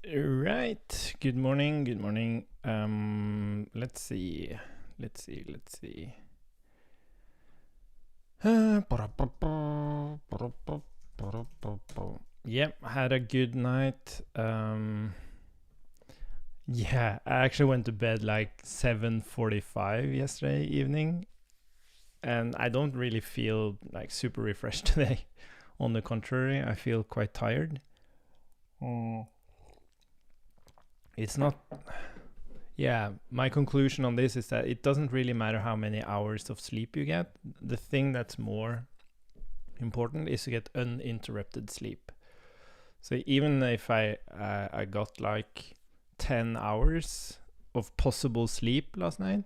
Right. Good morning. Good morning. Let's see. Yep, had a good night. Yeah, I actually went to bed like 7:45 yesterday evening, and I don't really feel like super refreshed today. On the contrary, I feel quite tired. It's not. Yeah, my conclusion on this is that it doesn't really matter how many hours of sleep you get. The thing that's more important is to get uninterrupted sleep. So even if I got like 10 hours of possible sleep last night,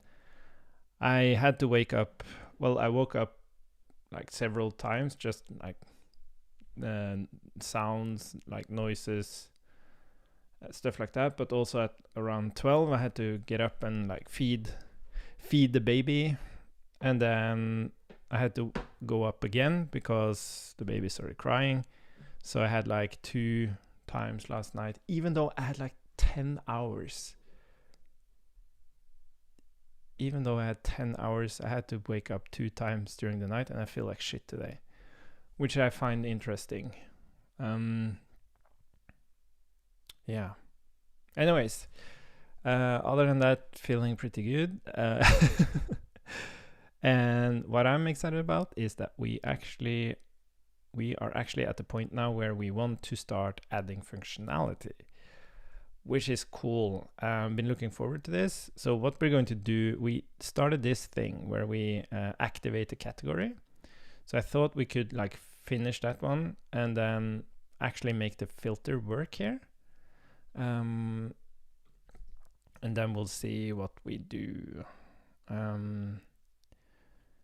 I had to wake up. Well, I woke up like several times, just like sounds, like noises, stuff like that. But also at around 12, I had to get up and like feed the baby, and then I had to go up again because the baby started crying. So I had like 2 times last night, even though I had like 10 hours. Even though I had 10 hours, I had to wake up 2 times during the night, and I feel like shit today, which I find interesting. Yeah. Anyways, other than that, feeling pretty good. And what I'm excited about is that we are actually at the point now where we want to start adding functionality, which is cool. Been looking forward to this. So what we're going to do, we started this thing where we activate a category. So I thought we could like finish that one and then actually make the filter work here. And then we'll see what we do.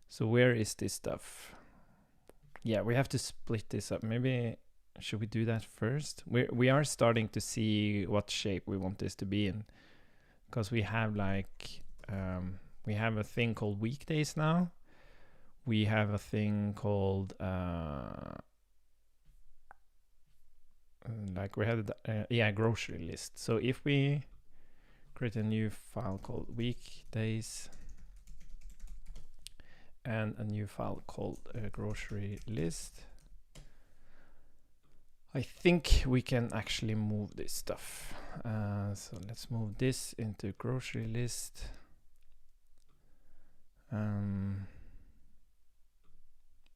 So where is this stuff? Yeah, we have to split this up. Maybe should we do that first? We are starting to see what shape we want this to be in, because we have like we have a thing called Weekdays now. We have a thing called like we had grocery list. So if we create a new file called Weekdays and a new file called grocery list, I think we can actually move this stuff. So let's move this into grocery list.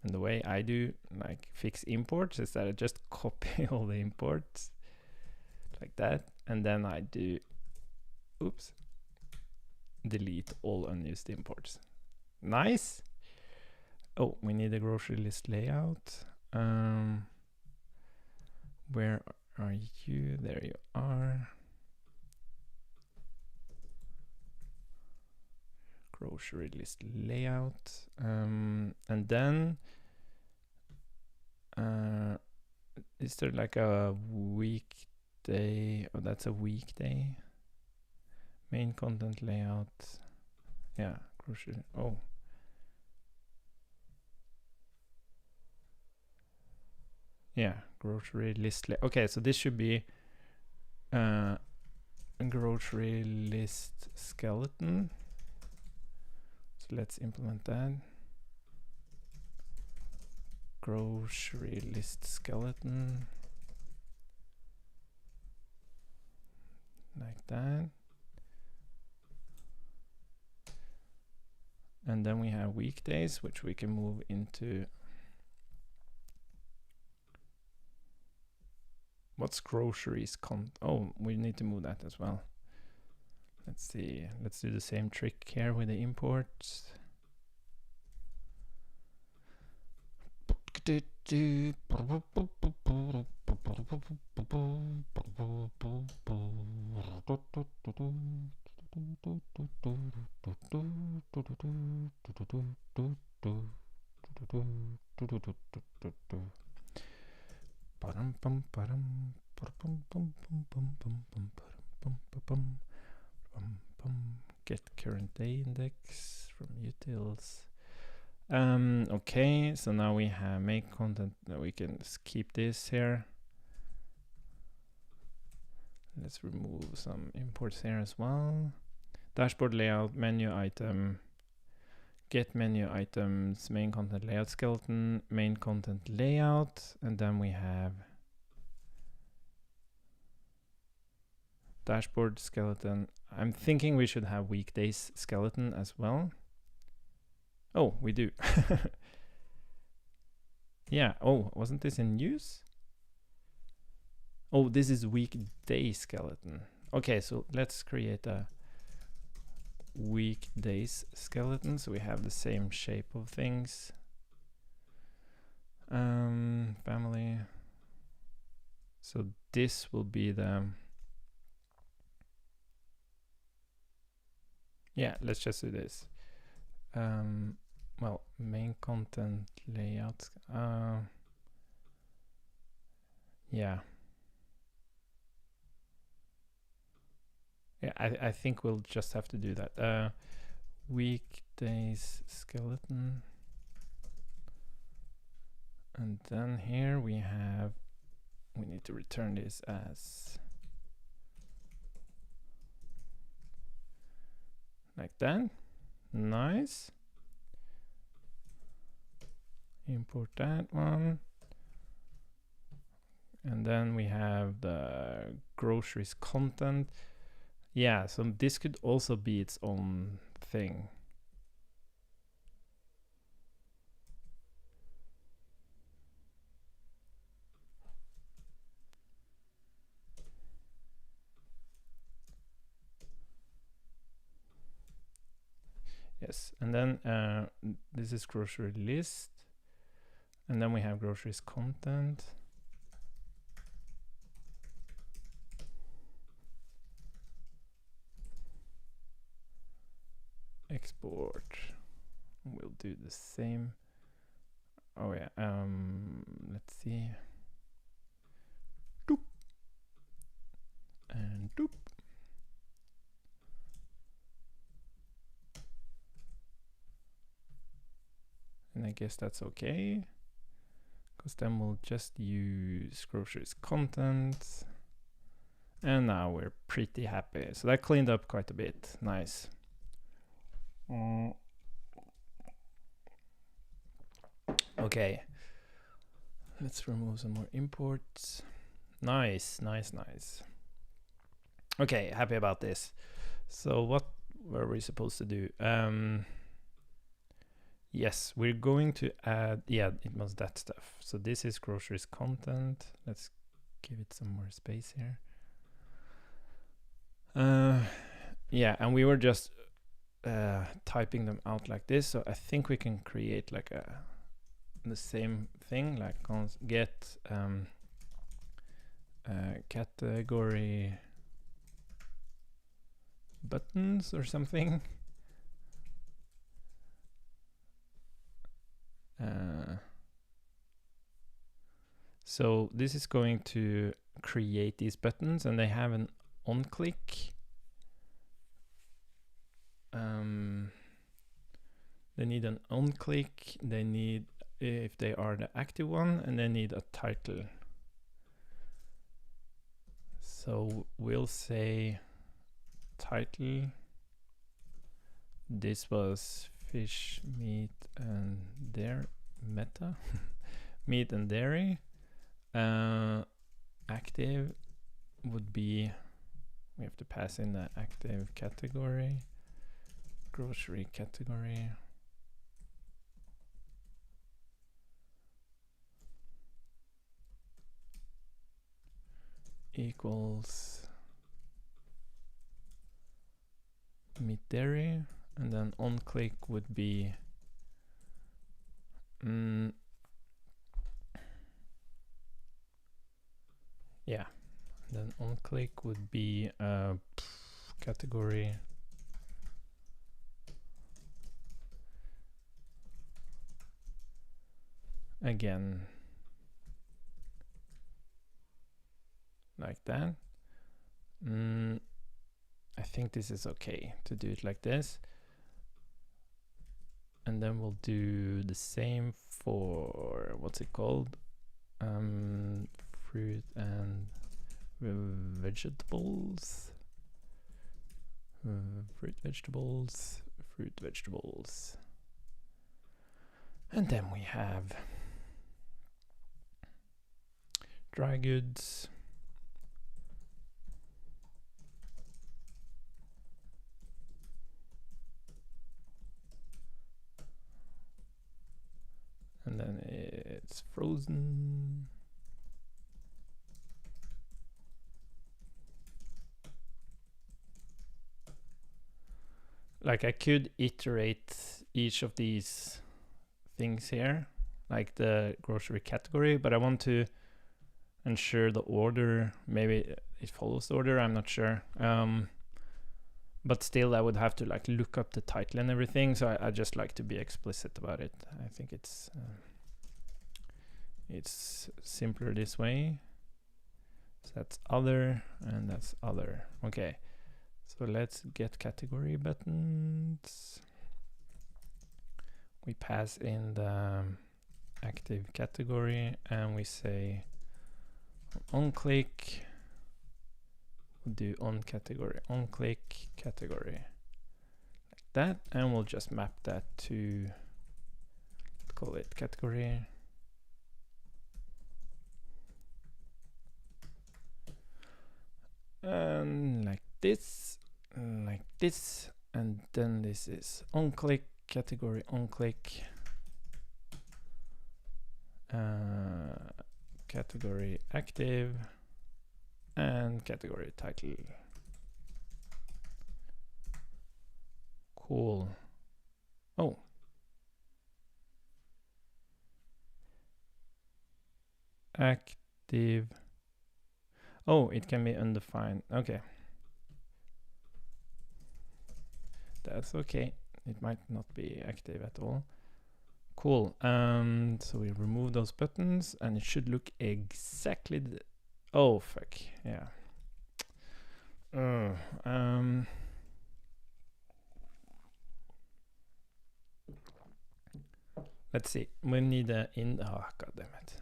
And the way I do like fix imports is that I just copy all the imports like that, and then I do delete all unused imports. Nice. Oh, we need a grocery list layout. Where are you? There you are. Grocery list layout. And then is there like a weekday? Oh, that's a weekday. Main content layout. Yeah, grocery. Oh. Yeah, grocery list. Okay, so this should be grocery list skeleton. So let's implement that. Grocery list skeleton. Like that. And then we have weekdays, which we can move into. What's groceries? Oh, we need to move that as well. Let's see. Let's do the same trick here with the imports. Get current day index from utils. Okay, so now we have make content. We can keep this here. let's remove some imports here as well. Dashboard layout, menu item, get menu items, main content layout skeleton, main content layout, and then we have dashboard skeleton. I'm thinking we should have weekdays skeleton as well. Oh, we do. Yeah. Oh, wasn't this in use? Oh, this is weekday skeleton. Okay, so let's create a weekdays skeleton so we have the same shape of things. Family. So this will be the... Yeah, let's just do this. Well, main content layout. Yeah. Yeah, I think we'll just have to do that. Weekdays skeleton. And then here we need to return this as like that. Nice. Import that one. And then we have the groceries content. Yeah, so this could also be its own thing. Yes, and then this is grocery list. And then we have groceries content. Export. We'll do the same. Oh yeah, let's see. Doop. And doop. And I guess that's okay, because then we'll just use groceries content. And now we're pretty happy. So that cleaned up quite a bit. Nice. Okay. Let's remove some more imports. Nice, nice, nice. Okay, happy about this. So what were we supposed to do? Yes, we're going to add, yeah, it was that stuff. So this is groceries content. Let's give it some more space here. Yeah, and we were just typing them out like this. So I think we can create like the same thing, like get category buttons or something. So this is going to create these buttons, and they have an on click. They need an on click. They need, if they are the active one, and they need a title. So we'll say title. This was fish, meat, and dairy. Meta. Meat and dairy. Active would be, we have to pass in the active category. Grocery category. Equals meat dairy, and then on click would be yeah, then on click would be category again, like that. I think this is okay to do it like this. And then we'll do the same for, what's it called? Fruit and vegetables, fruit, vegetables, fruit, vegetables. And then we have dry goods, and then it's frozen. Like I could iterate each of these things here, like the grocery category, but I want to ensure the order. Maybe it follows the order, I'm not sure. But still I would have to like look up the title and everything, so I just like to be explicit about it. I think it's simpler this way. So that's other and that's other. Okay, so let's get category buttons. We pass in the active category and we say on click, we'll do on category, on click category, like that, and we'll just map that to, call it category. And like this, and then this is on click category, on click, category active, and category title. Cool. Oh, active. Oh, it can be undefined. Okay, that's okay. It might not be active at all. Cool. So we remove those buttons and it should look exactly oh fuck, yeah. Let's see, we need a in, oh god damn it.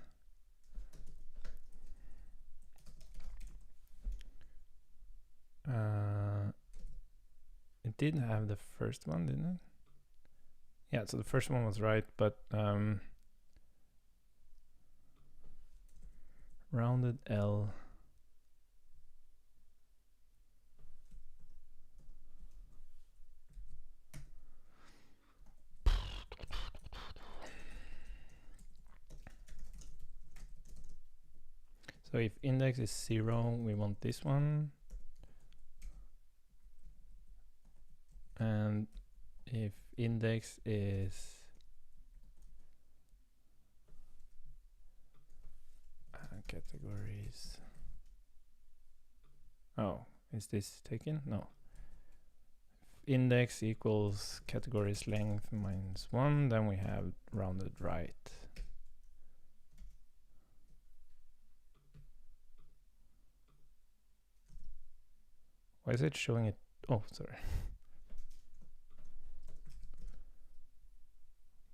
It did have the first one, didn't it? Yeah, so the first one was right, but rounded L. So if index is 0, we want this one. And if index is categories. Oh, is this taken? No. If index equals categories length minus 1, then we have rounded right. Why is it showing it? Oh, sorry.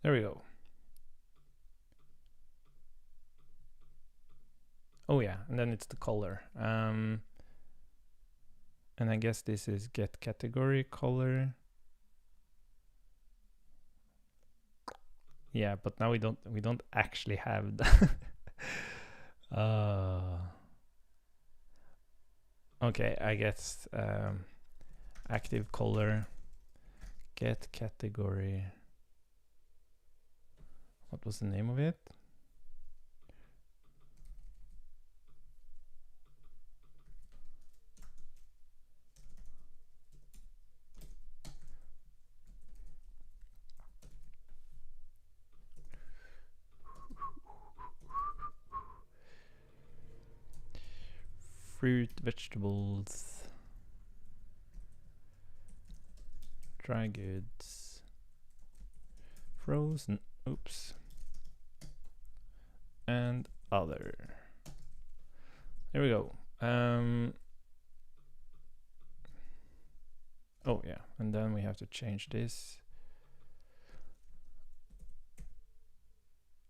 There we go. Oh yeah, and then it's the color. And I guess this is get category color. Yeah, but now we don't actually have the okay, I guess active color, get category. What was the name of it? Fruit, vegetables, dry goods, frozen, oops, and other. There we go. Oh yeah, and then we have to change this.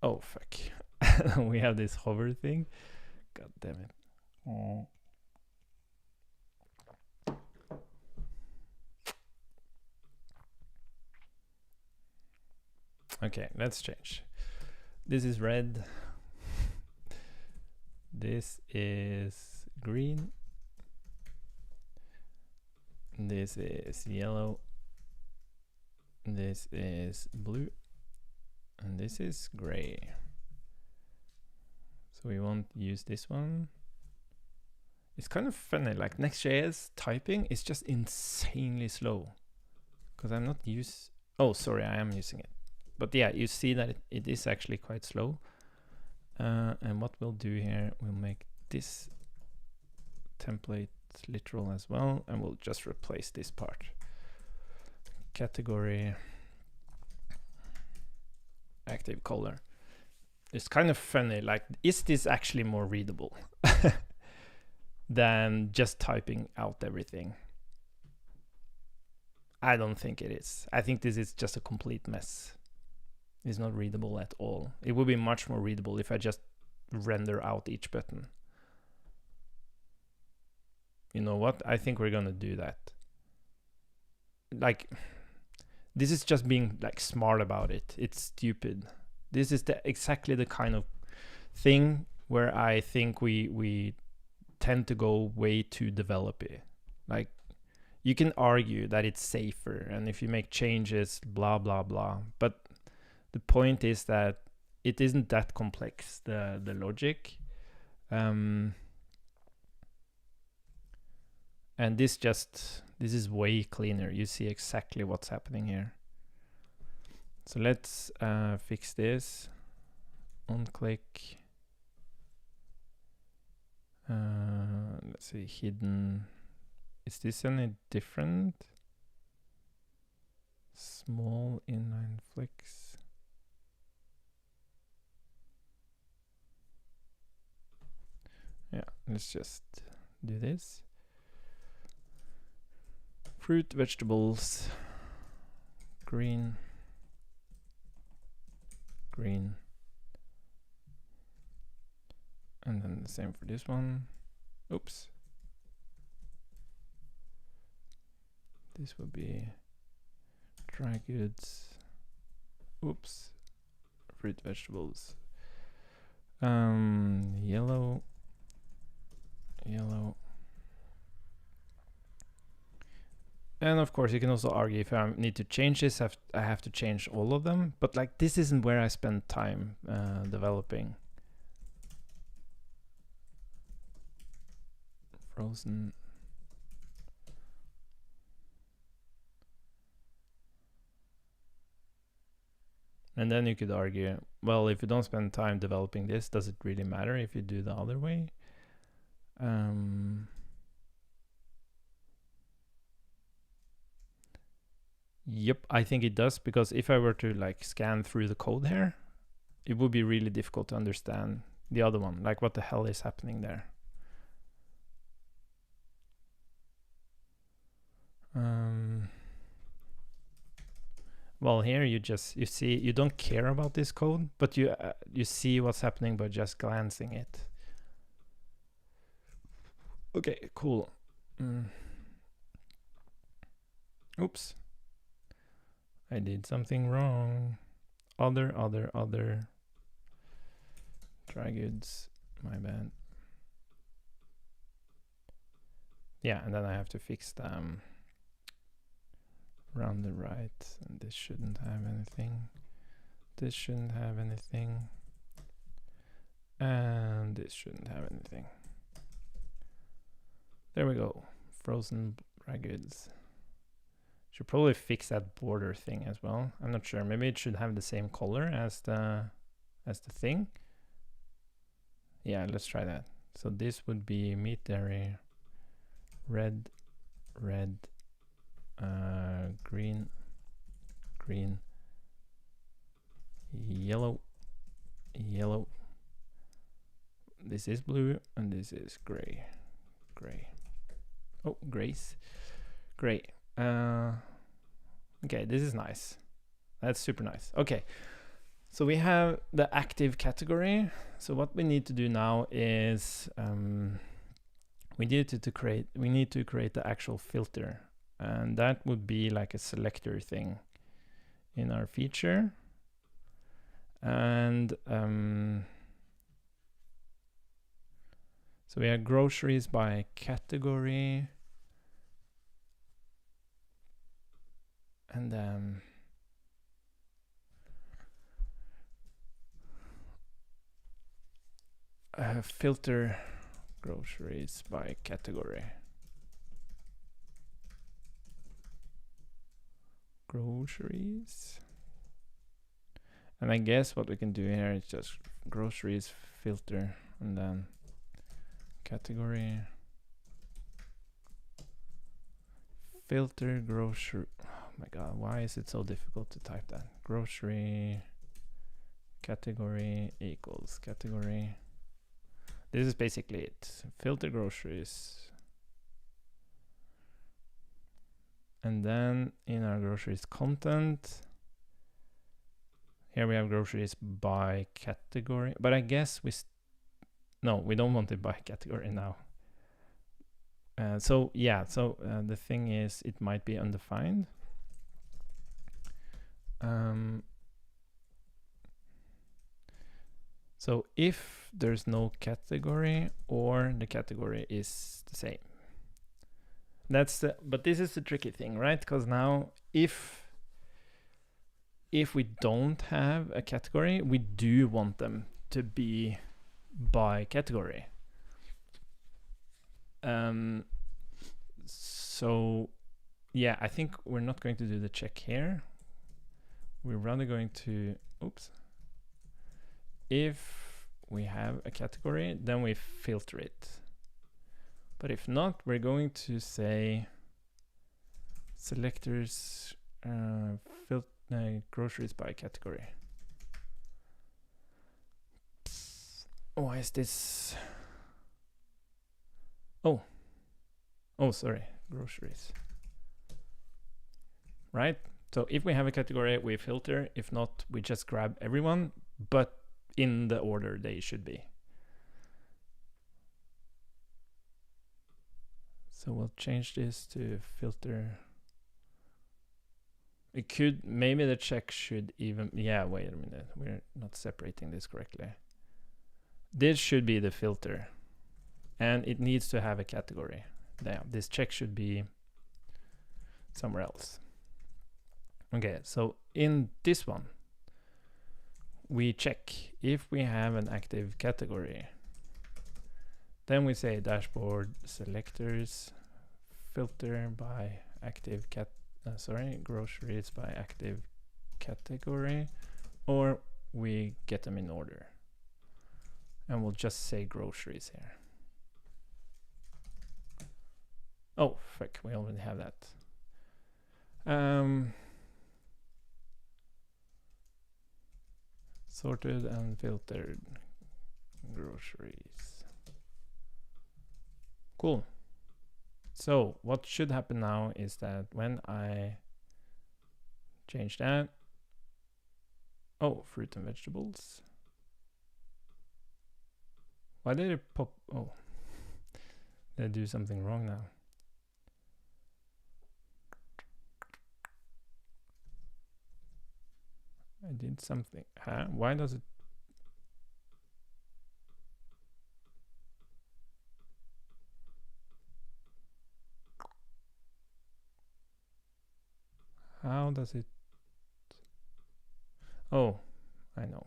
Oh fuck. We have this hover thing. God damn it. Oh. Okay, let's change. This is red. This is green. This is yellow. This is blue. And this is gray. So we won't use this one. It's kind of funny, like Next.js typing is just insanely slow. Because I'm not oh, sorry, I am using it. But yeah, you see that it is actually quite slow. And what we'll do here, we'll make this template literal as well, and we'll just replace this part. Category active color. It's kind of funny, like, is this actually more readable than just typing out everything? I don't think it is. I think this is just a complete mess. It's not readable at all. It would be much more readable if I just render out each button. You know what? I think we're gonna do that. Like, this is just being like smart about it. It's stupid. This is exactly the kind of thing where I think we tend to go way too developy. Like, you can argue that it's safer, and if you make changes, blah blah blah. But the point is that it isn't that complex, the logic. And this is way cleaner. You see exactly what's happening here. So let's fix this. On click. Let's see, hidden. Is this any different? Small inline flicks. Yeah, let's just do this. Fruit, vegetables, green, green. And then the same for this one. Oops. This would be dry goods. Oops. Fruit, vegetables. Yellow. Yellow. And of course, you can also argue if I need to change this, I have to change all of them. But like, this isn't where I spend time developing. Frozen. And then you could argue, well, if you don't spend time developing this, does it really matter if you do the other way? Yep, I think it does, because if I were to like scan through the code here, it would be really difficult to understand the other one. Like, what the hell is happening there? Well, here you see, you don't care about this code, but you see what's happening by just glancing it. Okay, cool. Oops. I did something wrong. Other. Dry goods, my bad. Yeah, and then I have to fix them around the right, and this shouldn't have anything. This shouldn't have anything. And this shouldn't have anything. There we go. Frozen dry goods. Should probably fix that border thing as well. I'm not sure. Maybe it should have the same color as the thing. Yeah, let's try that. So this would be meat, dairy, red, green, yellow. This is blue, and this is gray. Oh, grace. Gray. Okay, this is nice. That's super nice. Okay, so we have the active category. So what we need to do now is we need to create the actual filter, and that would be like a selector thing in our feature. And so we have groceries by category, and then filter groceries by category. Groceries. And I guess what we can do here is just groceries filter and then category. Filter grocery. Oh my god, why is it so difficult to type that? Grocery category equals category. This is basically it. Filter groceries. And then in our groceries content, here we have groceries by category, but I guess no, we don't want it by category now. So the thing is, it might be undefined. So if there's no category or the category is the same, but this is the tricky thing, right? Because now if we don't have a category, we do want them to be by category. So yeah, I think we're not going to do the check here. We're rather going to, if we have a category, then we filter it. But if not, we're going to say selectors groceries by category. Why is this? Oh, sorry, groceries. Right? So if we have a category, we filter. If not, we just grab everyone, but in the order they should be. So we'll change this to filter. It could, maybe the check should even, yeah, wait a minute. We're not separating this correctly. This should be the filter, and it needs to have a category. Yeah, this check should be somewhere else. Okay, so in this one, we check if we have an active category. Then we say dashboard selectors filter by active groceries by active category, or we get them in order. And we'll just say groceries here. Oh, frick, we already have that. Sorted and filtered groceries. Cool. So what should happen now is that when I change that, fruit and vegetables. Why did it pop? Oh, did I do something wrong now? I did something. Huh? Why does it? How does it? Oh, I know.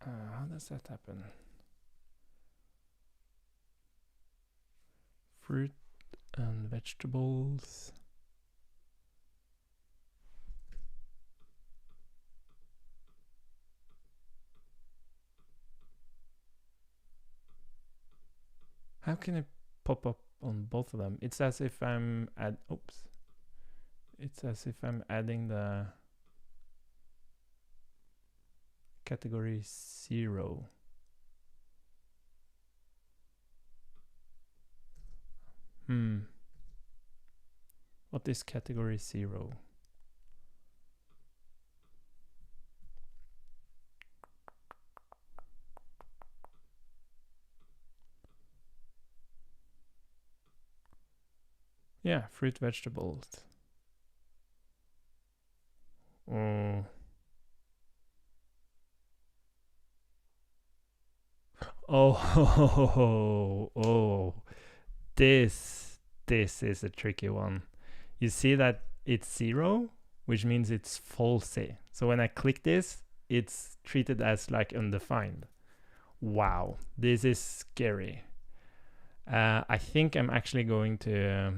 How does that happen? Fruit and vegetables. How can it pop up on both of them? It's as if I'm It's as if I'm adding the category 0. What is category 0? Yeah, fruit, vegetables. Oh. Oh, oh, this is a tricky one. You see that it's 0, which means it's falsy. So when I click this, it's treated as like undefined. Wow, this is scary. I think I'm actually going to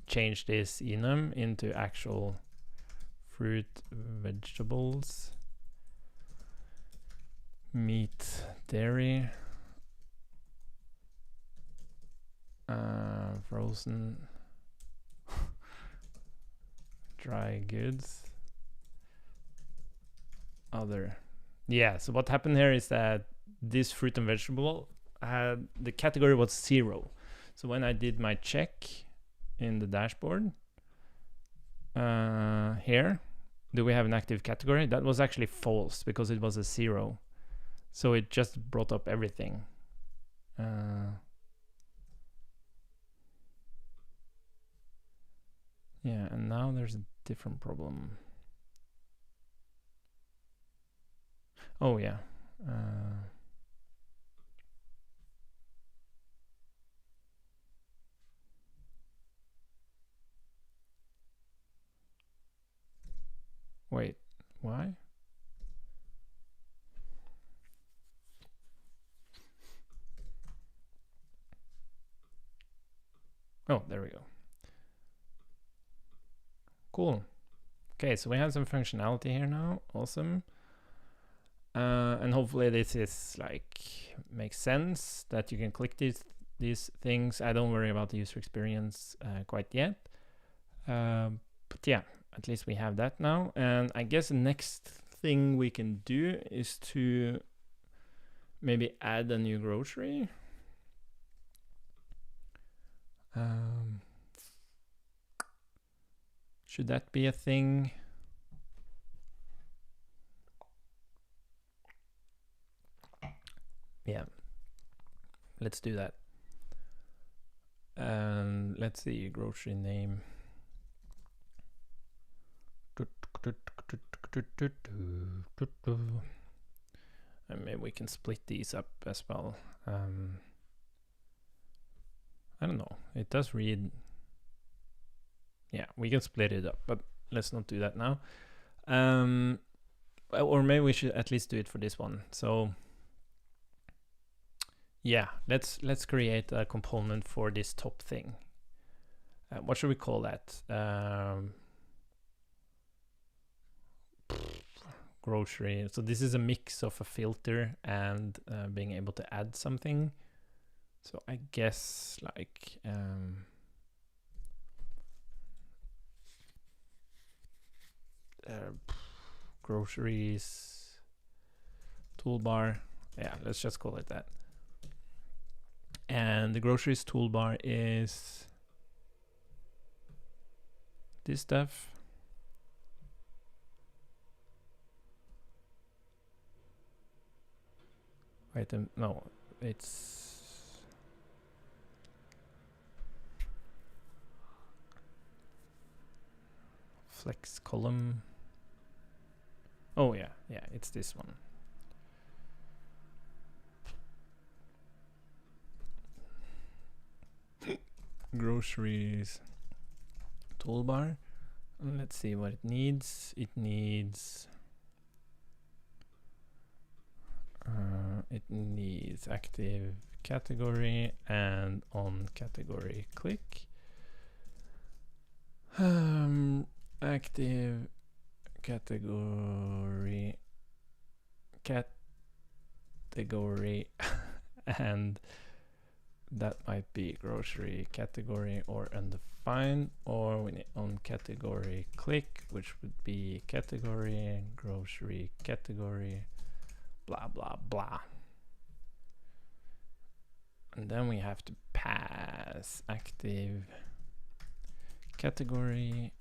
change this enum into actual fruit, vegetables, meat, dairy, frozen, dry goods, other. Yeah, so what happened here is that this fruit and vegetable had the category was 0. So when I did my check in the dashboard, here, do we have an active category? That was actually false because it was a 0. So it just brought up everything. Yeah, and now there's a different problem. Oh yeah. Wait, why? Oh, there we go. Cool. Okay, so we have some functionality here now. Awesome. And hopefully this is like makes sense that you can click these things. I don't worry about the user experience quite yet. But yeah, at least we have that now. And I guess the next thing we can do is to maybe add a new grocery. Should that be a thing? Yeah, let's do that. And let's see, grocery name. And maybe we can split these up as well. I don't know. It does read. Yeah, we can split it up, but let's not do that now. Or maybe we should at least do it for this one. So yeah, let's create a component for this top thing. What should we call that? Grocery. So this is a mix of a filter and being able to add something. So I guess like groceries toolbar. Yeah, let's just call it that. And the groceries toolbar is this stuff. Wait, no, it's flex column. Oh yeah, it's this one. Groceries toolbar. Let's see what it needs. It needs active category and on category click. Active category and that might be grocery category or undefined, or we need on category click, which would be category, grocery category, blah, blah, blah. And then we have to pass active category,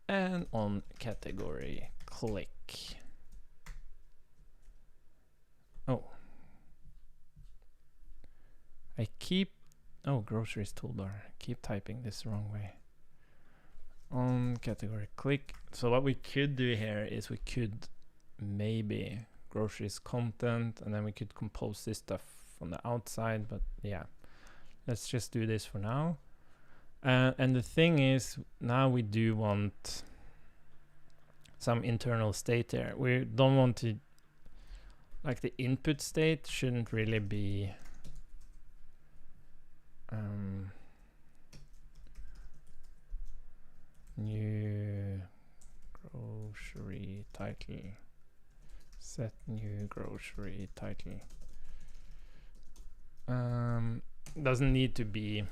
and on category click. Oh. I keep Oh, groceries toolbar. Keep typing this the wrong way. On category, click. So what we could do here is we could maybe groceries content, and then we could compose this stuff on the outside, but yeah, let's just do this for now. And the thing is, now we do want some internal state there. We don't want to, like, the input state shouldn't really be new grocery title, set new grocery title. Doesn't need to be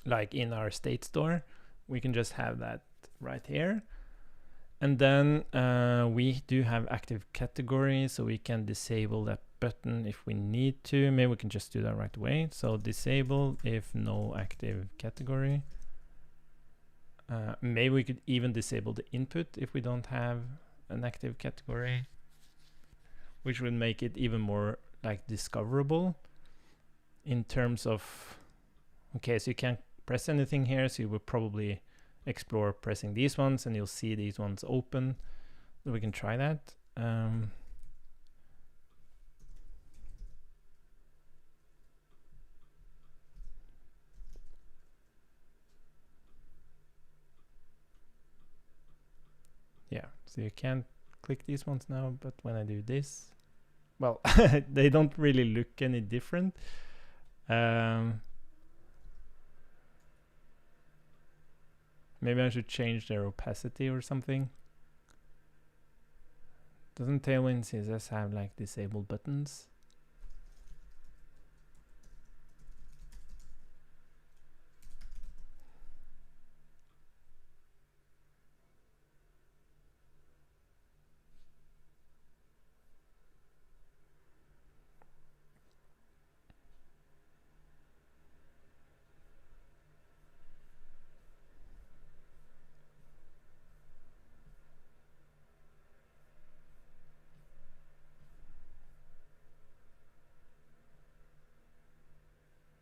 like in our state store. We can just have that right here. And then we do have active category, so we can disable that button if we need to. Maybe we can just do that right away. So disable if no active category. Maybe we could even disable the input if we don't have an active category, which would make it even more like discoverable in terms of, okay, so you can't press anything here, so you will probably explore pressing these ones and you'll see these ones open. So we can try that. Yeah, so you can't click these ones now, but when I do this, well, they don't really look any different. Maybe I should change their opacity or something. Doesn't Tailwind CSS have like disabled buttons?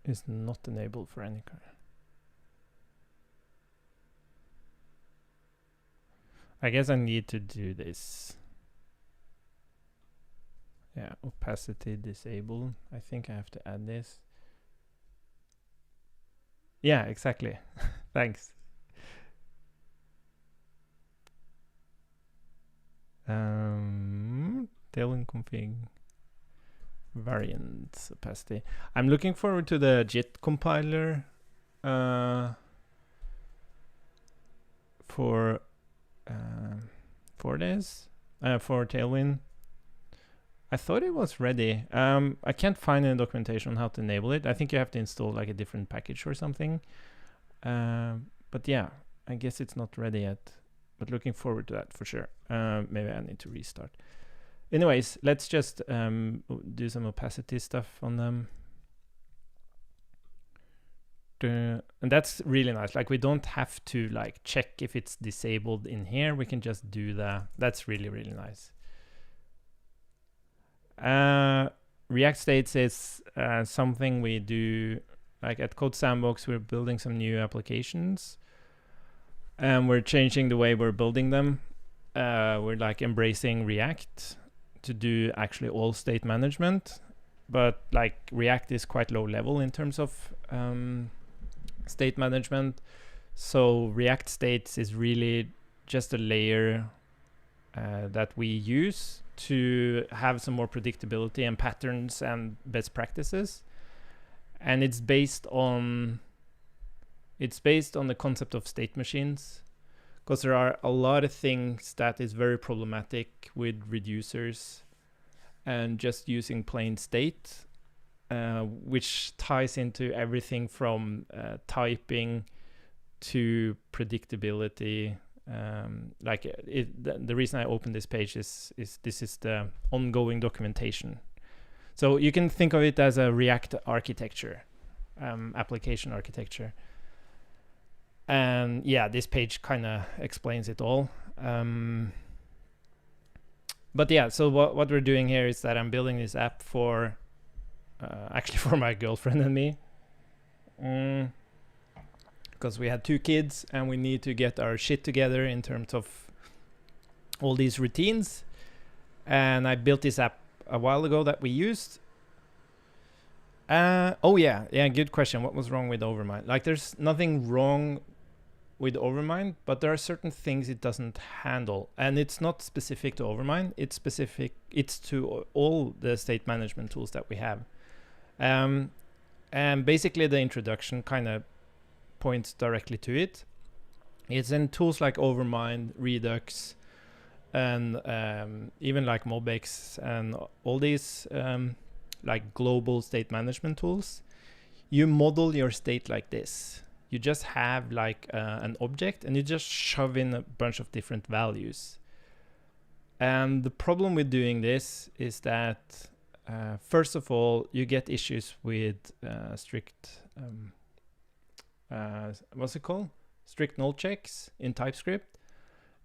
Is not enabled for any kind. I guess I need to do this. Yeah, opacity disabled. I think I have to add this. Yeah, exactly. Thanks. Tailwind config. Variant opacity. I'm looking forward to the JIT compiler for this for Tailwind. I thought it was ready. I can't find any documentation on how to enable it. I think you have to install like a different package or something. But yeah, I guess it's not ready yet. But looking forward to that for sure. Maybe I need to restart. Anyways, let's just do some opacity stuff on them. And that's really nice. Like, we don't have to like check if it's disabled in here. We can just do that. That's really, really nice. React States is something we do like at Code Sandbox. We're building some new applications and we're changing the way we're building them. We're like embracing React to do actually all state management, but like React is quite low level in terms of state management. So React States is really just a layer that we use to have some more predictability and patterns and best practices. And it's based on the concept of state machines, because there are a lot of things that is very problematic with reducers and just using plain state, which ties into everything from typing to predictability. The reason I opened this page is this is the ongoing documentation. So you can think of it as a React architecture, application architecture. And yeah, this page kind of explains it all. But yeah, so what we're doing here is that I'm building this app for actually for my girlfriend and me. because we had 2 kids and we need to get our shit together in terms of all these routines. And I built this app a while ago that we used. Oh yeah, good question. What was wrong with Overmind? Like, there's nothing wrong with Overmind, but there are certain things it doesn't handle, and it's not specific to Overmind. It's to all the state management tools that we have. And basically the introduction kind of points directly to it. It's in tools like Overmind, Redux, and even like MobX and all these like global state management tools. You model your state like this. You just have like an object and you just shove in a bunch of different values. And the problem with doing this is that first of all, you get issues with strict what's it called? Strict null checks in TypeScript,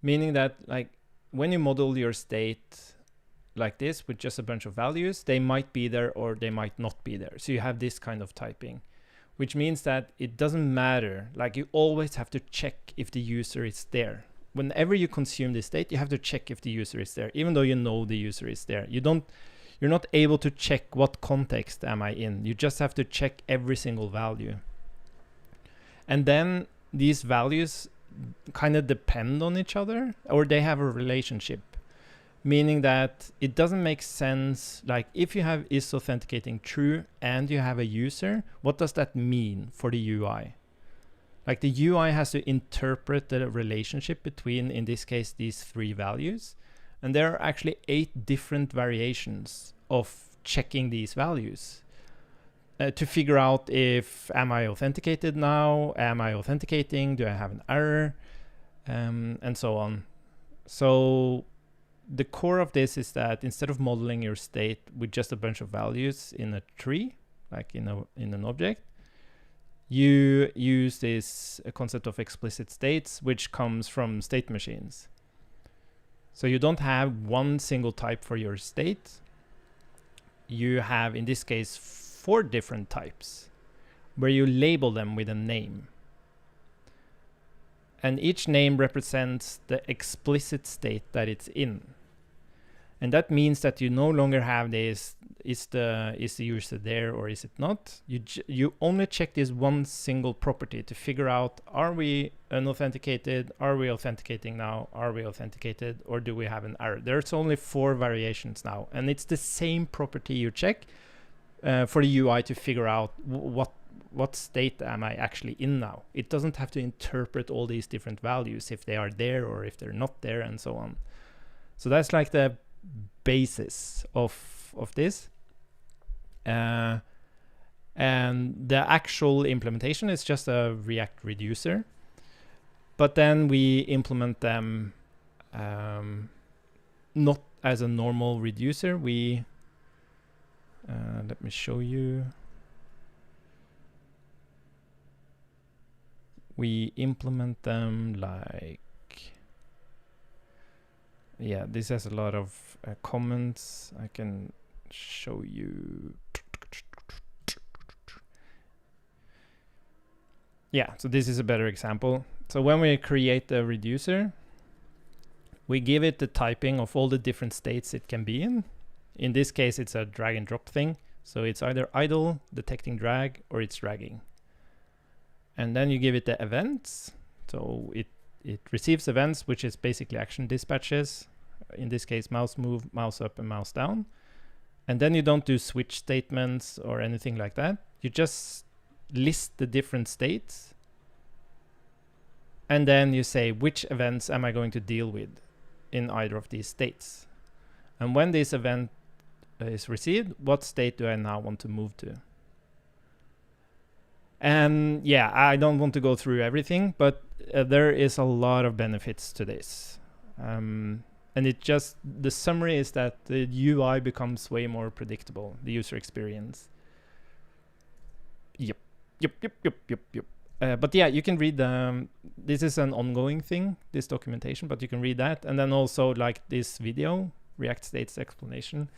meaning that like when you model your state like this with just a bunch of values, they might be there or they might not be there. So you have this kind of typing, which means that it doesn't matter. Like, you always have to check if the user is there. Whenever you consume this state, you have to check if the user is there, even though you know the user is there. You're not able to check what context am I in. You just have to check every single value. And then these values kind of depend on each other, or they have a relationship, meaning that it doesn't make sense. Like, if you have is authenticating true and you have a user, what does that mean for the UI? Like, the UI has to interpret the relationship between, in this case, these 3 values. And there are actually 8 different variations of checking these values to figure out if, am I authenticated now? Am I authenticating? Do I have an error? And so on. So the core of this is that instead of modeling your state with just a bunch of values in a tree, like in an object, you use this concept of explicit states, which comes from state machines. So you don't have one single type for your state. You have, in this case, 4 different types where you label them with a name. And each name represents the explicit state that it's in. And that means that you no longer have this, is the user there or is it not? You only check this one single property to figure out, are we unauthenticated? Are we authenticating now? Are we authenticated? Or do we have an error? There's only 4 variations now. And it's the same property you check for the UI to figure out what state am I actually in now. It doesn't have to interpret all these different values, if they are there or if they're not there, and so on. So that's like the basis of this. And the actual implementation is just a React reducer. But then we implement them not as a normal reducer. We let me show you. We implement them like, yeah, this has a lot of comments. I can show you. Yeah, so this is a better example. So when we create a reducer, we give it the typing of all the different states it can be in. In this case, it's a drag and drop thing. So it's either idle, detecting drag, or it's dragging. And then you give it the events. So it receives events, which is basically action dispatches. In this case, mouse move, mouse up, and mouse down. And then you don't do switch statements or anything like that. You just list the different states. And then you say, which events am I going to deal with in either of these states? And when this event is received, what state do I now want to move to? And yeah, I don't want to go through everything, but there is a lot of benefits to this. And the summary is that the UI becomes way more predictable, the user experience. Yep. But yeah, you can read this is an ongoing thing, this documentation, but you can read that. And then also like this video, React States explanation,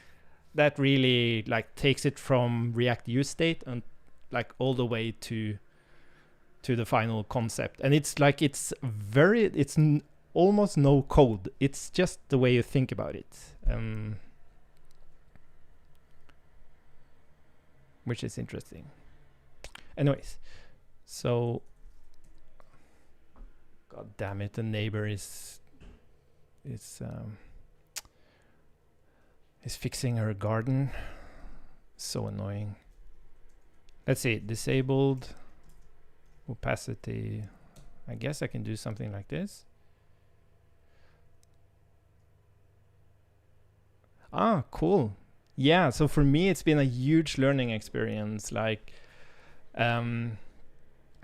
that really like takes it from React use state and like all the way to the final concept. And it's like almost no code. It's just the way you think about it, which is interesting. Anyways, so god damn it, the neighbor is fixing her garden. So annoying. Let's see, disabled opacity. I guess I can do something like this. Ah, cool. Yeah, so for me it's been a huge learning experience, like and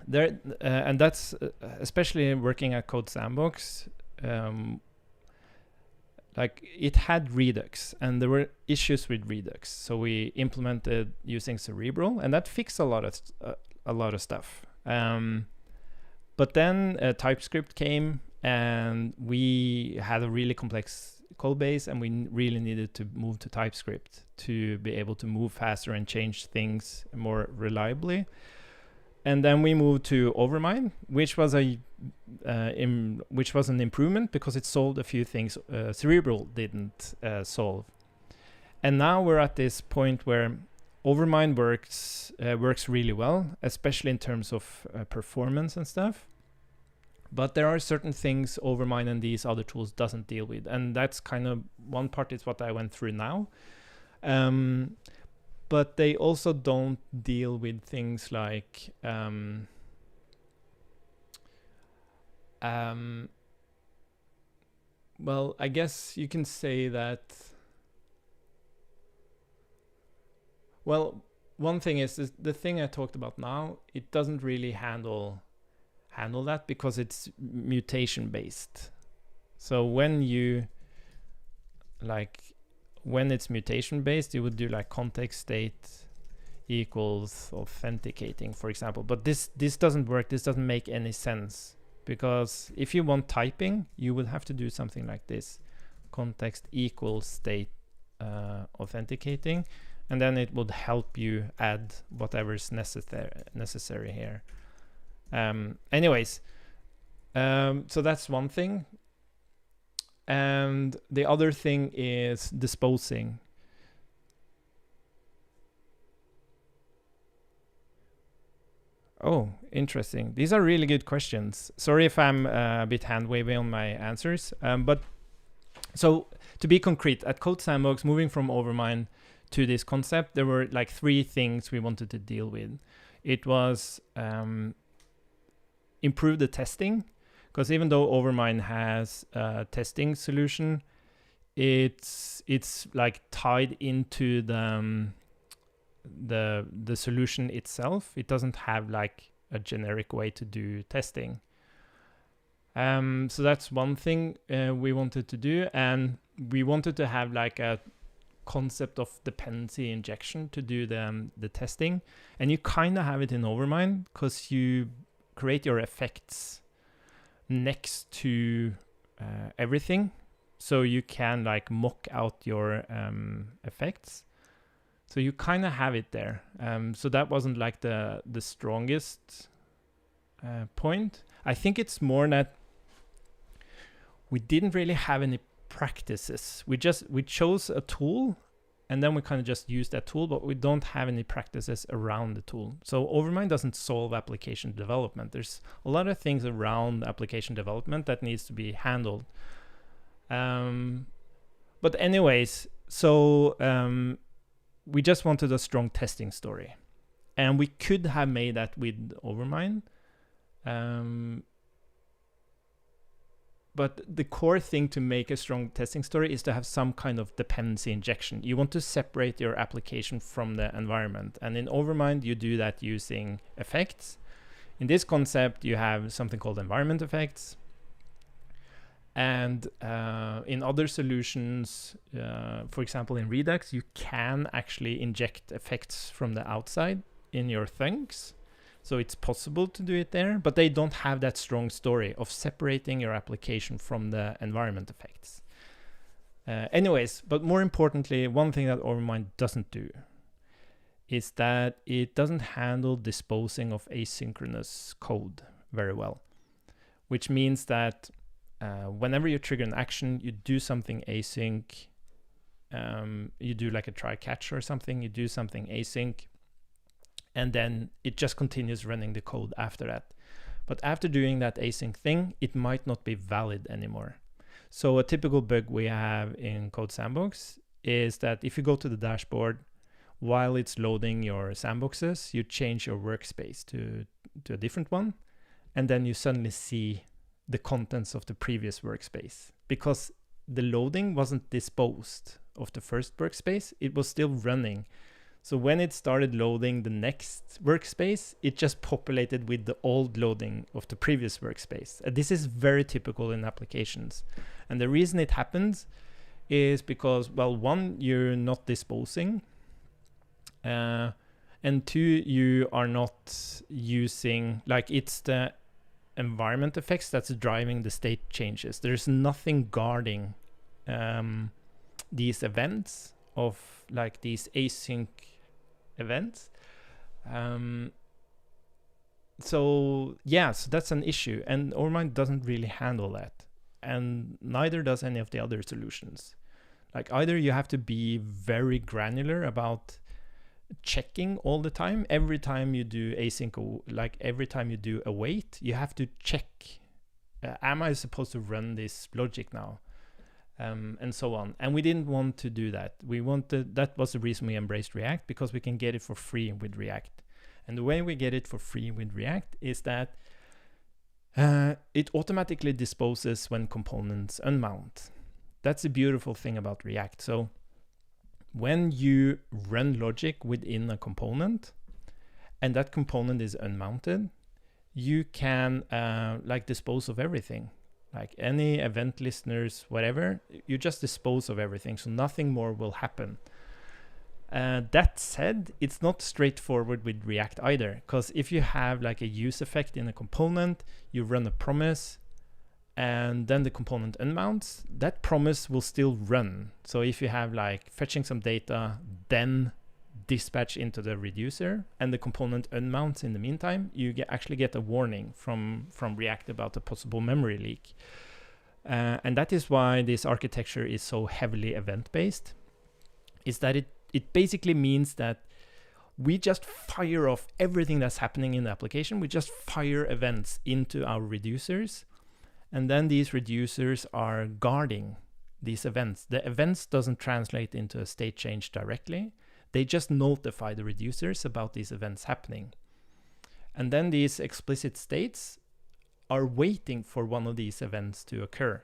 that's especially working at Code Sandbox. Like it had Redux, and there were issues with Redux, so we implemented using Cerebral, and that fixed a lot of stuff. But then TypeScript came, and we had a really complex code base, and we really needed to move to TypeScript to be able to move faster and change things more reliably. And then we moved to Overmind, which was an improvement because it solved a few things Cerebral didn't solve. And now we're at this point where Overmind works really well, especially in terms of performance and stuff. But there are certain things Overmind and these other tools doesn't deal with, and that's kind of one part is what I went through now. But they also don't deal with things like well, I guess you can say that. Well, one thing is the thing I talked about now, it doesn't really handle that because it's mutation based. So when it's mutation based, you would do like context state equals authenticating, for example. But this doesn't work. This doesn't make any sense, because if you want typing, you would have to do something like this: context equals state authenticating, and then it would help you add whatever is necessary here. Anyways, so that's one thing. And the other thing is disposing. Oh, interesting. These are really good questions. Sorry if I'm a bit hand-wavy on my answers. But so to be concrete, at Code Sandbox, moving from Overmind to this concept, there were like 3 things we wanted to deal with. It was improve the testing, because even though Overmind has a testing solution, it's like tied into the solution itself. It doesn't have like a generic way to do testing. So that's one thing we wanted to do, and we wanted to have like a concept of dependency injection to do the testing. And you kind of have it in Overmind because you create your effects next to everything, so you can like mock out your effects. So you kind of have it there. So that wasn't like the strongest point. I think it's more that we didn't really have any practices. We chose a tool, and then we kind of just used that tool, but we don't have any practices around the tool. So Overmind doesn't solve application development. There's a lot of things around application development that needs to be handled. But anyways, so we just wanted a strong testing story, and we could have made that with Overmind. But the core thing to make a strong testing story is to have some kind of dependency injection. You want to separate your application from the environment. And in Overmind, you do that using effects. In this concept, you have something called environment effects. And in other solutions, for example, in Redux, you can actually inject effects from the outside in your things. So it's possible to do it there, but they don't have that strong story of separating your application from the environment effects. Anyways, but more importantly, one thing that Overmind doesn't do is that it doesn't handle disposing of asynchronous code very well, which means that whenever you trigger an action, you do something async, you do like a try catch or something, you do something async, and then it just continues running the code after that. But after doing that async thing, it might not be valid anymore. So a typical bug we have in Code Sandbox is that if you go to the dashboard, while it's loading your sandboxes, you change your workspace to a different one, and then you suddenly see the contents of the previous workspace, because the loading wasn't disposed of the first workspace, it was still running. So when it started loading the next workspace, it just populated with the old loading of the previous workspace. This is very typical in applications. And the reason it happens is because, well, one, you're not disposing, and two, you are not using, like, it's the environment effects that's driving the state changes. There's nothing guarding these events of like these async events. So that's an issue, and Ormind doesn't really handle that, and neither does any of the other solutions. Like, either you have to be very granular about checking all the time. Every time you do async, like every time you do await, you have to check, am I supposed to run this logic now? And so on. And we didn't want to do that. That was the reason we embraced React, because we can get it for free with React. And the way we get it for free with React is that it automatically disposes when components unmount. That's the beautiful thing about React. So when you run logic within a component and that component is unmounted, you can like dispose of everything. Like any event listeners, whatever, you just dispose of everything, so nothing more will happen. That said, it's not straightforward with React either, because if you have like a use effect in a component, you run a promise, and then the component unmounts, that promise will still run. So if you have like fetching some data, then dispatch into the reducer, and the component unmounts in the meantime, you actually get a warning from React about a possible memory leak. And that is why this architecture is so heavily event-based, is that it basically means that we just fire off everything that's happening in the application. We just fire events into our reducers, and then these reducers are guarding these events. The events doesn't translate into a state change directly. They just notify the reducers about these events happening. And then these explicit states are waiting for one of these events to occur.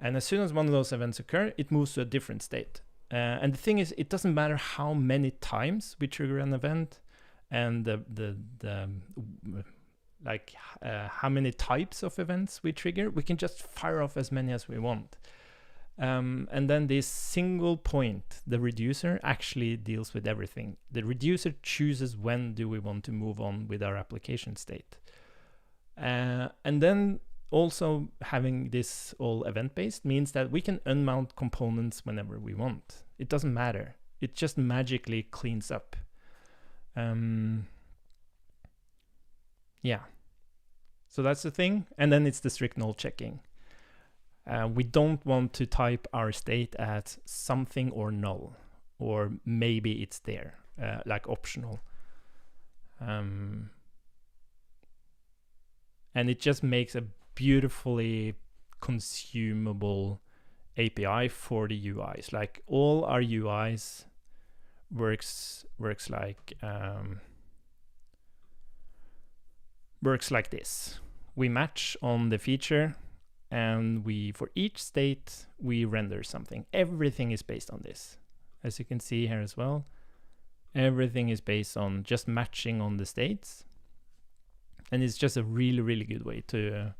And as soon as one of those events occur, it moves to a different state. And the thing is, it doesn't matter how many times we trigger an event, and how many types of events we trigger. We can just fire off as many as we want. And then this single point, the reducer, actually deals with everything. The reducer chooses when do we want to move on with our application state. And then also having this all event-based means that we can unmount components whenever we want. It doesn't matter. It just magically cleans up. So that's the thing. And then it's the strict null checking. We don't want to type our state as something or null, or maybe it's there, like optional. And it just makes a beautifully consumable API for the UIs. Like all our UIs works like this. We match on the feature, and for each state we render something. Everything is based on this, as you can see here as well. Everything is based on just matching on the states, and it's just a really, really good way to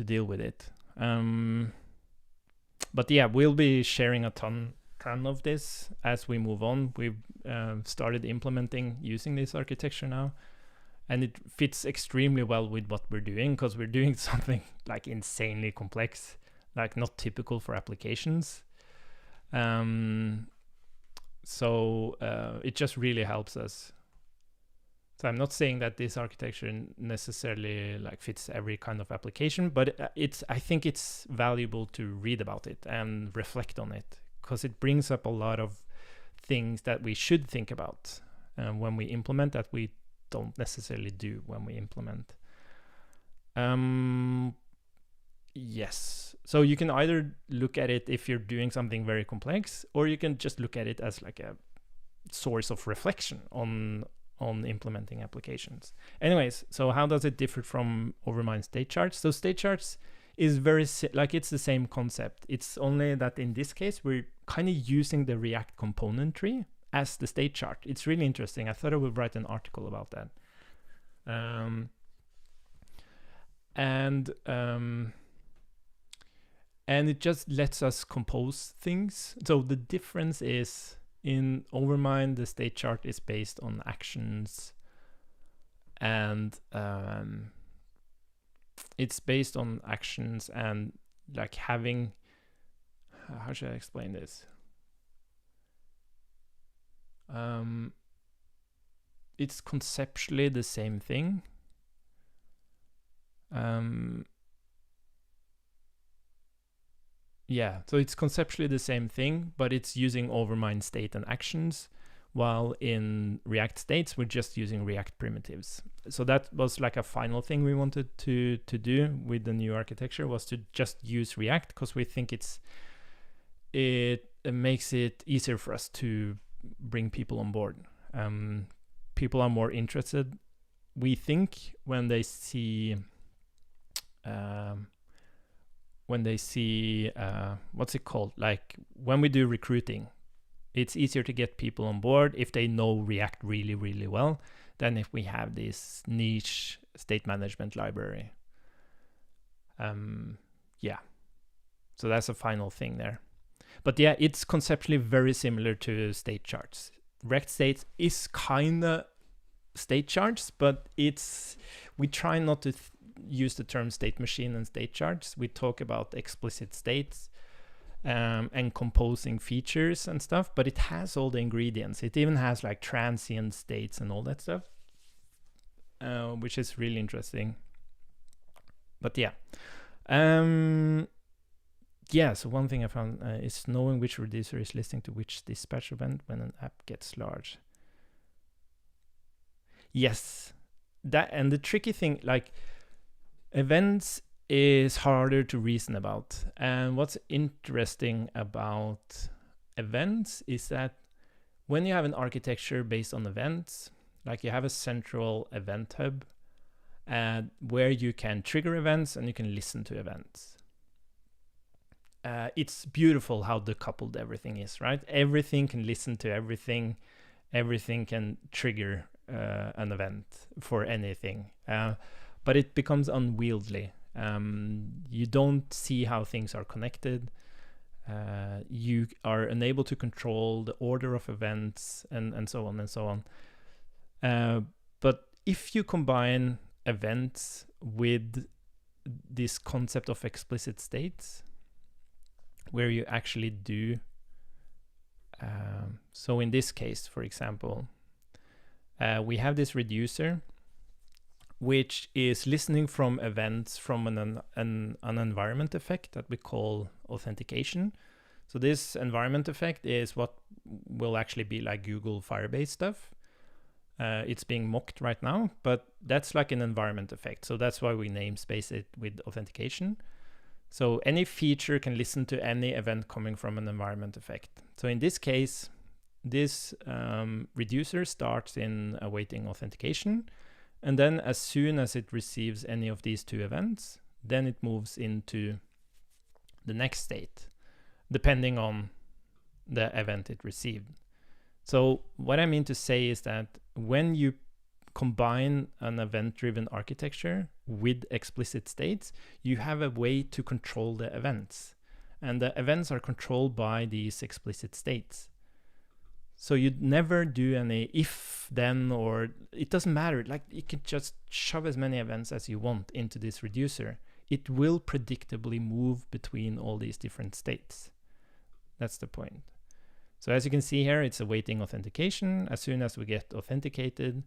deal with it. But yeah, we'll be sharing a ton of this as we move on. We've started implementing using this architecture now, and it fits extremely well with what we're doing, because we're doing something like insanely complex, like not typical for applications. So it just really helps us. So I'm not saying that this architecture necessarily like fits every kind of application, but I think it's valuable to read about it and reflect on it, because it brings up a lot of things that we should think about when we implement that we don't necessarily do when we implement. Yes. So you can either look at it if you're doing something very complex, or you can just look at it as like a source of reflection on implementing applications. Anyways, so how does it differ from Overmind state charts? So state charts is very like it's the same concept. It's only that in this case we're kind of using the React component tree as the state chart. It's really interesting. I thought I would write an article about that. And it just lets us compose things. So the difference is, in Overmind, the state chart is based on actions, and it's based on actions and like having, how should I explain this? It's conceptually the same thing. Yeah, so it's conceptually the same thing, but it's using Overmind state and actions, while in React states, we're just using React primitives. So that was like a final thing we wanted to do with the new architecture, was to just use React, because we think it makes it easier for us to bring people on board. People are more interested, we think, when they see what's it called? Like when we do recruiting, it's easier to get people on board if they know React really, really well than if we have this niche state management library. Yeah. So that's a final thing there. But yeah, it's conceptually very similar to state charts. React states is kind of state charts, but we try not to use the term state machine and state charts. We talk about explicit states and composing features and stuff, but it has all the ingredients. It even has like transient states and all that stuff, which is really interesting. But yeah. Yeah, so one thing I found is knowing which reducer is listening to which dispatch event when an app gets large. Yes, that, and the tricky thing, like, events is harder to reason about. And what's interesting about events is that when you have an architecture based on events, like you have a central event hub where you can trigger events and you can listen to events. It's beautiful how decoupled everything is, right? Everything can listen to everything. Everything can trigger an event for anything. But it becomes unwieldy. You don't see how things are connected. You are unable to control the order of events and so on and so on. But if you combine events with this concept of explicit states, where you actually do, so in this case, for example, we have this reducer which is listening from events from an environment effect that we call authentication. So this environment effect is what will actually be like Google Firebase stuff. It's being mocked right now, but that's like an environment effect. So that's why we namespace it with authentication. So any feature can listen to any event coming from an environment effect. So in this case, this reducer starts in awaiting authentication. And then as soon as it receives any of these two events, then it moves into the next state, depending on the event it received. So what I mean to say is that when you combine an event-driven architecture with explicit states, you have a way to control the events. And the events are controlled by these explicit states. So you'd never do any if, then, or it doesn't matter. Like you can just shove as many events as you want into this reducer. It will predictably move between all these different states. That's the point. So as you can see here, it's awaiting authentication. As soon as we get authenticated,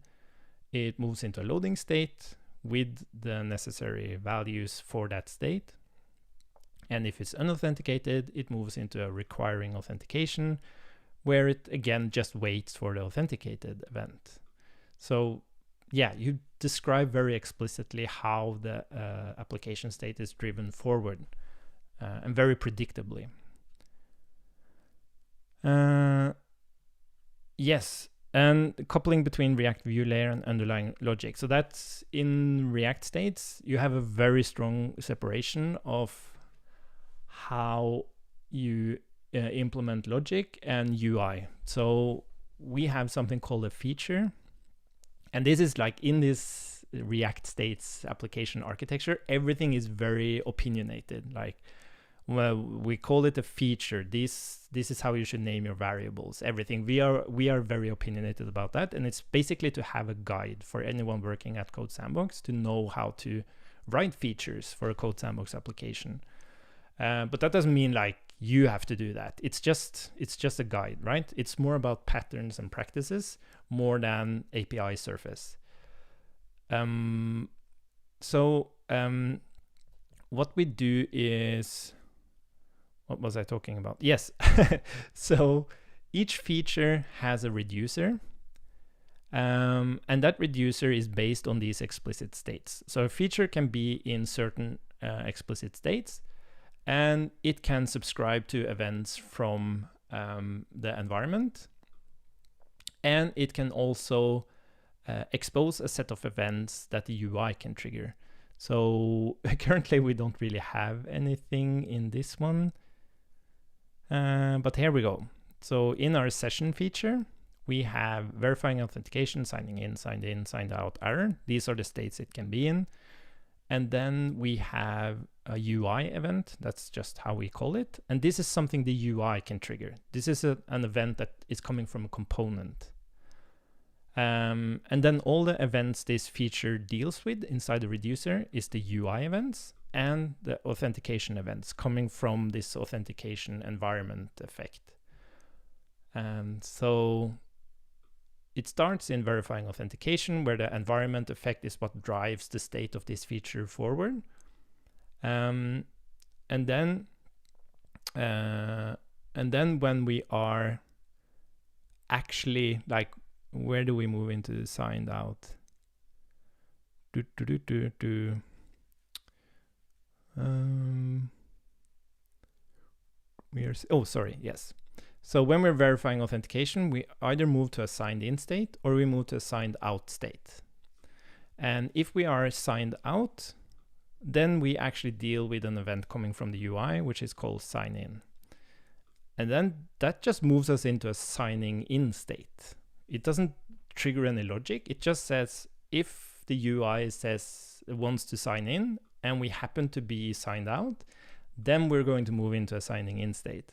it moves into a loading state with the necessary values for that state. And if it's unauthenticated, it moves into a requiring authentication, where it again just waits for the authenticated event. So yeah, you describe very explicitly how the application state is driven forward, and very predictably. Yes, and coupling between React view layer and underlying logic. So that's in React states, you have a very strong separation of how you implement logic and UI. So we have something called a feature. And this is like in this React states application architecture, everything is very opinionated. Like, well, we call it a feature. This is how you should name your variables. Everything. We are very opinionated about that, and it's basically to have a guide for anyone working at Code Sandbox to know how to write features for a Code Sandbox application. But that doesn't mean like you have to do that. It's just a guide, right? It's more about patterns and practices more than API surface. What we do is, what was I talking about? Yes. So each feature has a reducer, and that reducer is based on these explicit states. So a feature can be in certain explicit states, and it can subscribe to events from the environment, and it can also expose a set of events that the UI can trigger. So currently we don't really have anything in this one, but here we go. So in our session feature, we have verifying authentication, signing in, signed out, error. These are the states it can be in. And then we have a UI event. That's just how we call it. And this is something the UI can trigger. This is an event that is coming from a component. And then all the events this feature deals with inside the reducer is the UI events and the authentication events coming from this authentication environment effect. And so it starts in verifying authentication, where the environment effect is what drives the state of this feature forward. And then when we are actually like, where do we move into the signed out? Yes. So when we're verifying authentication, we either move to a signed in state or we move to a signed out state. And if we are signed out, then we actually deal with an event coming from the UI, which is called sign in. And then that just moves us into a signing in state. It doesn't trigger any logic. It just says if the UI wants to sign in and we happen to be signed out, then we're going to move into a signing in state.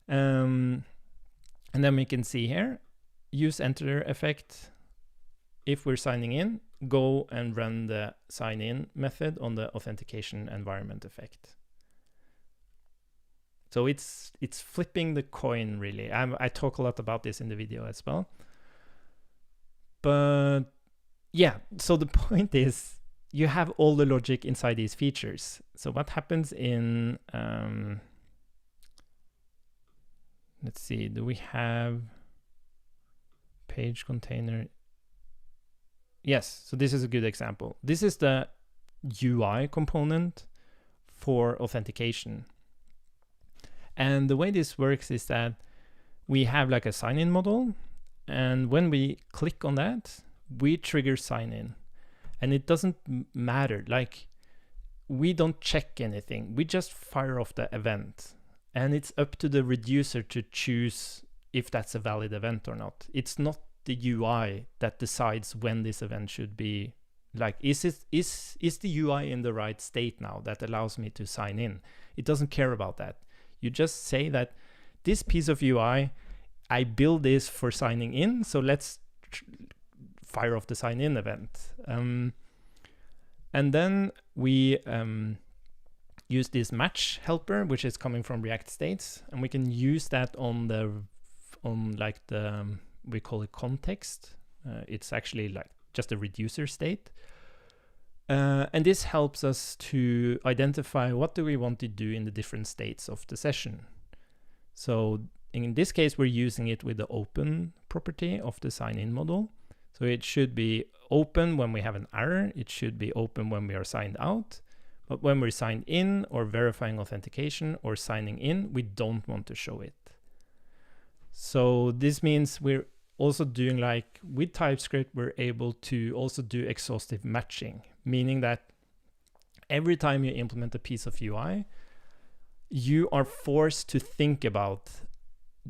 And then we can see here, use enter effect. If we're signing in, go and run the sign in method on the authentication environment effect. So it's flipping the coin, really. I talk a lot about this in the video as well. But yeah, so the point is you have all the logic inside these features. So what happens in, let's see, do we have page container? Yes, so this is a good example. This is the UI component for authentication. And the way this works is that we have like a sign-in model, and when we click on that, we trigger sign-in. And it doesn't matter, like we don't check anything, we just fire off the event. And it's up to the reducer to choose if that's a valid event or not. It's not the UI that decides when this event should be, like, is the UI in the right state now that allows me to sign in? It doesn't care about that. You just say that this piece of UI, I build this for signing in, so let's fire off the sign in event. And then we use this match helper, which is coming from React states, and we can use that on like the we call it context. It's actually like just a reducer state, and this helps us to identify what do we want to do in the different states of the session. So in this case, we're using it with the open property of the sign-in model. So it should be open when we have an error. It should be open when we are signed out. But when we're signed in or verifying authentication or signing in, we don't want to show it. So this means we're also doing, like with TypeScript, we're able to also do exhaustive matching, meaning that every time you implement a piece of UI, you are forced to think about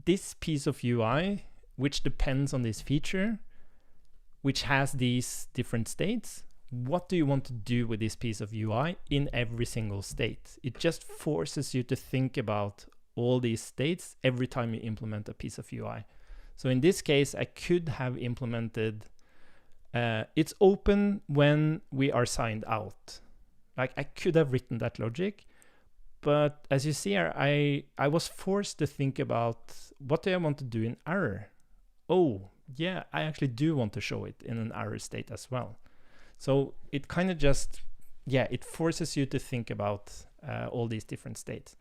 this piece of UI, which depends on this feature, which has these different states. What do you want to do with this piece of UI in every single state? It just forces you to think about all these states every time you implement a piece of UI. So in this case, I could have implemented, it's open when we are signed out. Like I could have written that logic, but as you see here, I was forced to think about what do I want to do in error? Oh, yeah, I actually do want to show it in an error state as well. So it kind of just, yeah, it forces you to think about all these different states.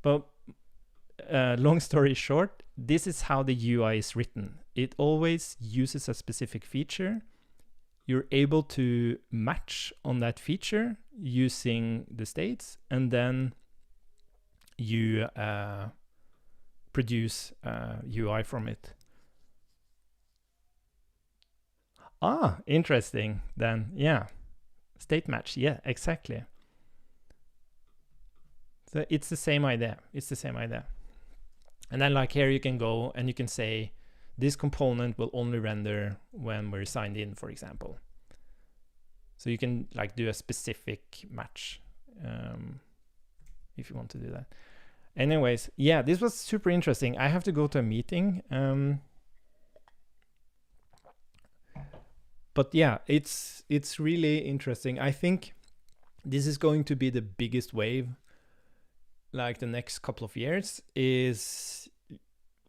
But long story short, this is how the UI is written. It always uses a specific feature. You're able to match on that feature using the states, and then you produce UI from it. Ah, interesting then. Yeah, state match. Yeah, exactly. So it's the same idea. It's the same idea. And then like here you can go and you can say this component will only render when we're signed in, for example. So you can like do a specific match if you want to do that. Anyways, yeah, this was super interesting. I have to go to a meeting. But yeah, it's really interesting. I think this is going to be the biggest wave, like the next couple of years, is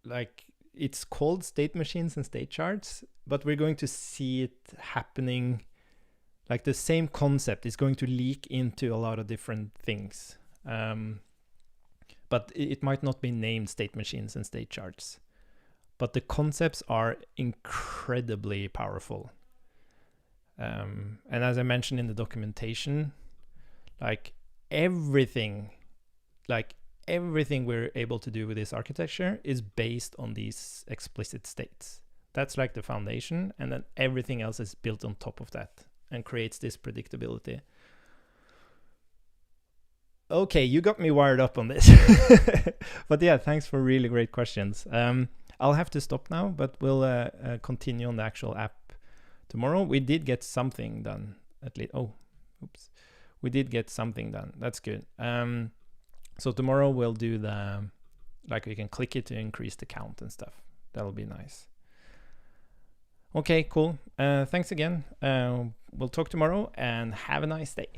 like it's called state machines and state charts, but we're going to see it happening. Like the same concept is going to leak into a lot of different things. But it might not be named state machines and state charts. But the concepts are incredibly powerful. And as I mentioned in the documentation, like everything we're able to do with this architecture is based on these explicit states. That's like the foundation, and then everything else is built on top of that and creates this predictability. Okay, you got me wired up on this. But yeah, thanks for really great questions. I'll have to stop now, but we'll continue on the actual app tomorrow. We did get something done, at least. Oh, oops. We did get something done. That's good. So tomorrow we'll do the, like we can click it to increase the count and stuff. That'll be nice. Okay, cool. Thanks again. We'll talk tomorrow and have a nice day.